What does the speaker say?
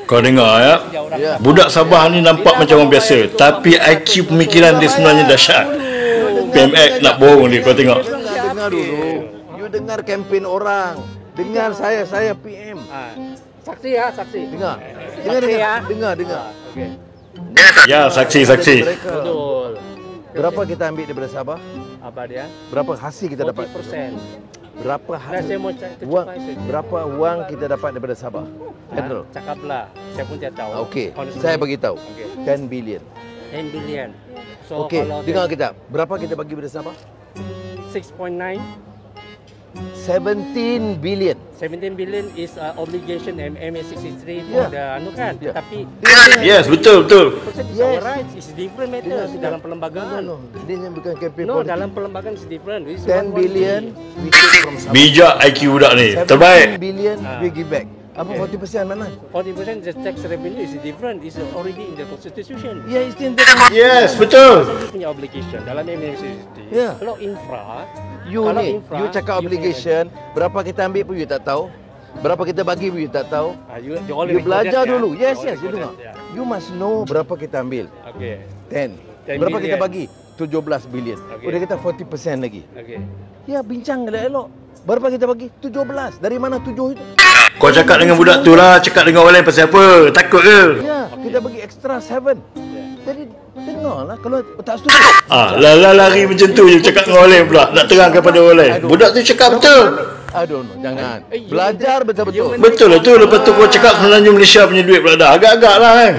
Kau dengar ya? Budak Sabah ni nampak macam orang biasa, tapi IQ pemikiran dia sebenarnya dahsyat. PMX nak bohong dia, kau tengok. Dengar dulu. You dengar kempen orang. Dengar saya PM. Saksi ya, saksi. Dengar. Dengar. Okey. Ya, saksi. Betul. Berapa kita ambil daripada Sabah? Apa dia? Berapa hasil kita dapat? 40%. Berapa Saya hasil? mau cakap Berapa wang kita dapat daripada Sabah? Pedro. Cakaplah. Saya pun tidak tahu. Okey, Honestly. saya beritahu. Okey. 10 billion. 10 billion. So Okey, kalau dengar kita. Berapa kita bagi pada Sabah? 6.9, 17 billion. 17 billion is obligation MA63 for Yeah. the anu kan. Yeah. Tapi Yes, betul. percentage Yes. our rights is different matter dalam perlembagaan. No. Dia bukan kempen No, politik. dalam perlembagaan is different. It's 10 billion we take from Sabah. Bijak IQ budak ni. 17 Terbaik. billion we give back. Apa 40% mana? 40% the tax revenue is different. It's already in the constitution. Ya, it's in the Yes, betul. Dia punya obligation dalam MA63. Yeah. Kalau infra, You kalau ni, infra, you cakap you obligation, berapa kita ambil pun you tak tahu. Berapa kita bagi pun you tak tahu. you You belajar dulu. Yes, you dengar. dengar. You must know berapa kita ambil. Okay. 10. 10 Berapa kita billion. bagi? 17 billion. Okay. Udah kita 40% lagi. Okay. Ya, bincang elok-elok. Berapa kita bagi? 17. Dari mana 7 itu? Kau cakap dengan budak tu lah, cakap dengan orang lain pasal apa? Takut ke? Ya, kita bagi extra 7. Jadi dengarlah kalau tak setuju. Lari macam tu je cakap dengan orang lain pula. Nak terang kepada orang lain. Budak tu cakap betul. I don't know, jangan. Belajar betul-betul. Betul lah tu. Lepas tu kau cakap sebenarnya Malaysia punya duit pula dah. Agak-agak lah kan.